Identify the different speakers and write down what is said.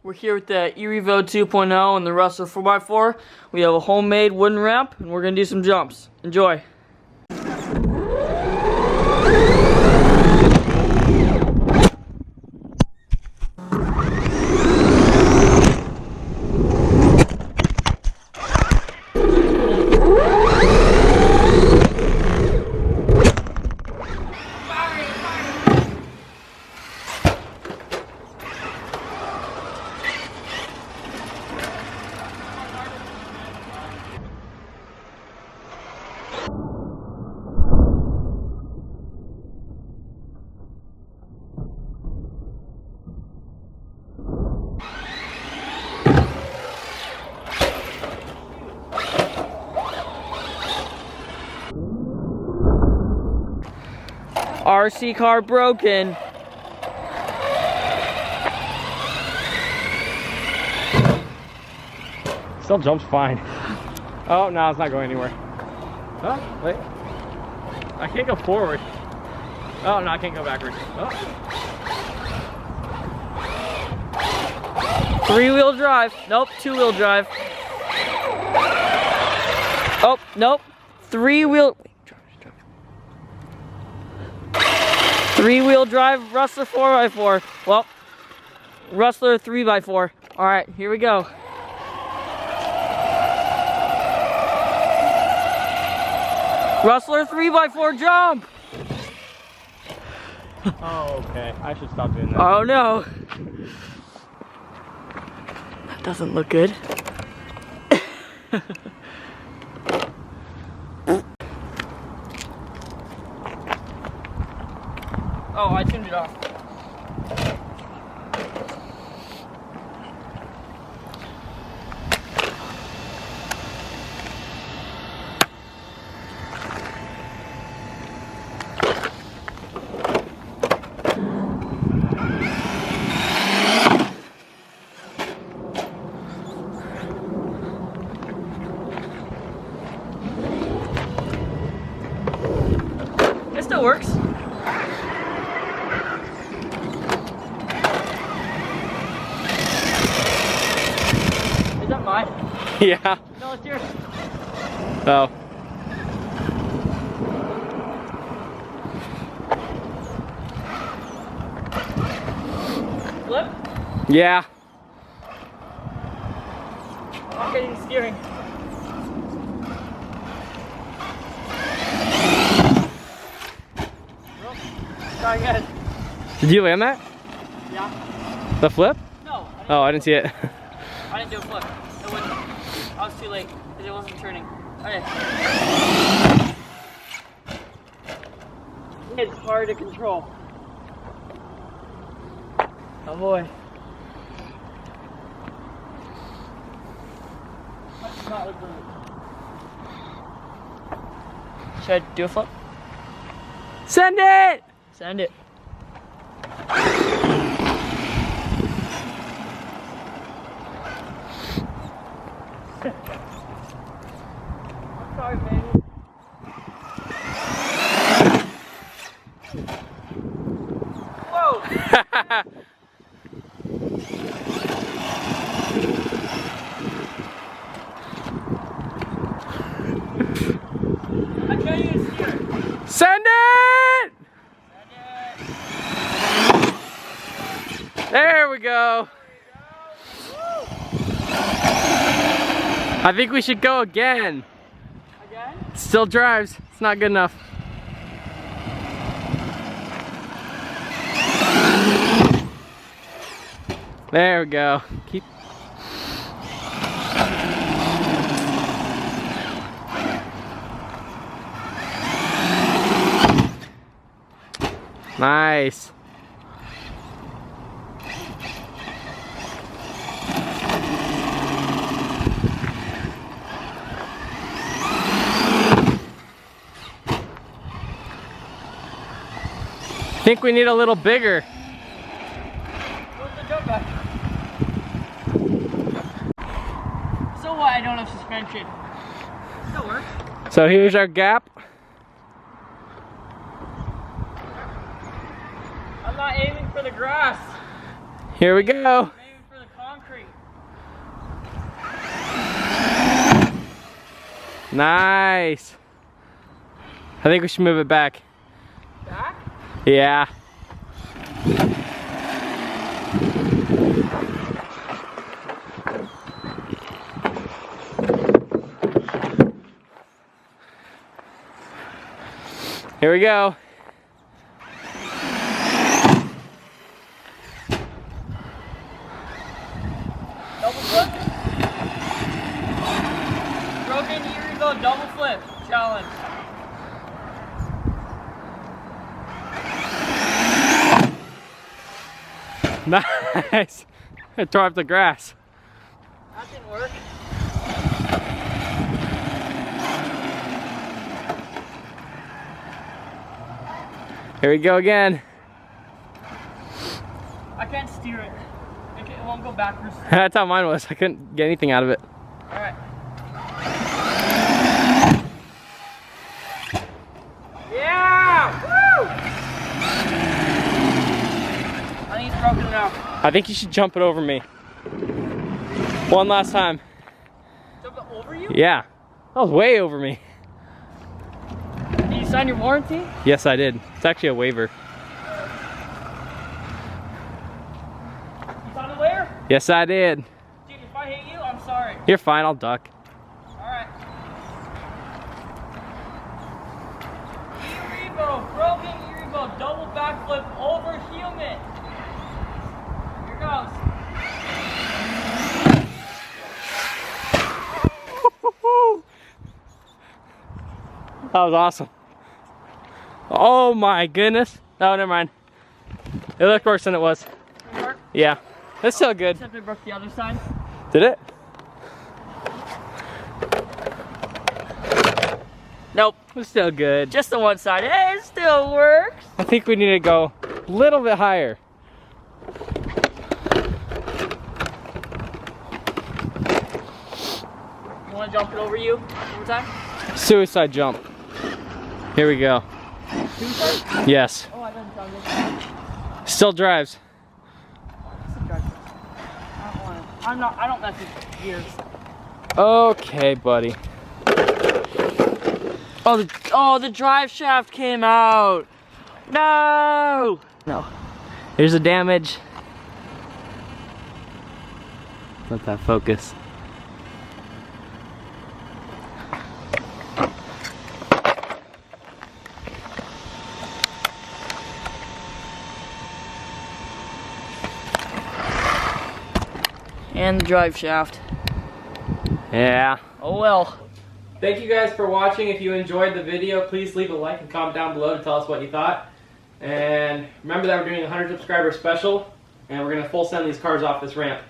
Speaker 1: We're here with the REVO 2.0 and the Rustler 4x4. We have a homemade wooden ramp, and we're gonna do some jumps. Enjoy. RC car broken.
Speaker 2: Still jumps fine. Oh, no, it's not going anywhere. Oh, wait. I can't go forward. Oh, no, I can't go backwards. Oh.
Speaker 1: Three-wheel drive. Nope, two-wheel drive. Oh, nope. Three-wheel drive Rustler 4x4. Well, Rustler 3x4. All right, here we go. Rustler 3x4 jump.
Speaker 2: Oh, okay. I should stop doing that.
Speaker 1: Oh no. That doesn't look good. Oh, I tuned it off. It still works. Is that mine?
Speaker 2: Yeah.
Speaker 1: No, it's yours.
Speaker 2: Oh.
Speaker 1: Flip?
Speaker 2: Yeah.
Speaker 1: I'm not getting steering. Try again.
Speaker 2: Did you land that?
Speaker 1: Yeah.
Speaker 2: The flip?
Speaker 1: No.
Speaker 2: Oh, I didn't see it.
Speaker 1: I didn't do a flip. It wasn't. I was too late because it wasn't turning. Okay. It's hard to control. Oh boy. That's not look right. Should I do a flip?
Speaker 2: Send it!
Speaker 1: Send it. I'm sorry, baby. Whoa! I can't even steer.
Speaker 2: Send it! There we go. I think we should go again.
Speaker 1: Again?
Speaker 2: Still drives. It's not good enough. There we go. Keep. Nice. I think we need a little bigger.
Speaker 1: Where's the jump back? So what? I don't have suspension. Still works.
Speaker 2: So here's our gap.
Speaker 1: I'm not aiming for the grass.
Speaker 2: Here we go.
Speaker 1: I'm aiming for the concrete.
Speaker 2: Nice. I think we should move it back.
Speaker 1: Back?
Speaker 2: Yeah. Here we go.
Speaker 1: Double flip. Broken REVO double flip challenge.
Speaker 2: Nice. I tore up the grass.
Speaker 1: That didn't work.
Speaker 2: Here we go again.
Speaker 1: I can't steer it. It won't go backwards.
Speaker 2: That's how mine was. I couldn't get anything out of it.
Speaker 1: Alright. Yeah! Woo! I think it's broken enough.
Speaker 2: I think you should jump it over me. One last time.
Speaker 1: Jump it over you?
Speaker 2: Yeah. That was way over me.
Speaker 1: Did you sign your warranty?
Speaker 2: Yes, I did. It's actually a waiver.
Speaker 1: You signed the waiver?
Speaker 2: Yes, I did.
Speaker 1: Dude, if I hate you, I'm sorry.
Speaker 2: You're fine. I'll duck.
Speaker 1: Alright. REVO, broken REVO, double backflip over human. Here goes.
Speaker 2: That was awesome. Oh my goodness. Oh, never mind. It looked worse than it was. Yeah. It's still good.
Speaker 1: Except I broke the other side.
Speaker 2: Did it?
Speaker 1: Nope.
Speaker 2: It's still good.
Speaker 1: Just the one side. Hey, it still works.
Speaker 2: I think we need to go a little bit higher.
Speaker 1: You want to jump it over you one more time?
Speaker 2: Suicide jump. Here we go.
Speaker 1: Suicide?
Speaker 2: Yes.
Speaker 1: Oh, I didn't jump it.
Speaker 2: Still drives.
Speaker 1: I don't want to. I don't mess with gears.
Speaker 2: Okay, buddy.
Speaker 1: Oh, the drive shaft came out. No. No.
Speaker 2: Here's the damage. Let that focus.
Speaker 1: And the drive shaft.
Speaker 2: Yeah.
Speaker 1: Oh well.
Speaker 2: Thank you guys for watching. If you enjoyed the video, please leave a like and comment down below to tell us what you thought. And remember that we're doing a 100 subscriber special, and we're going to full send these cars off this ramp.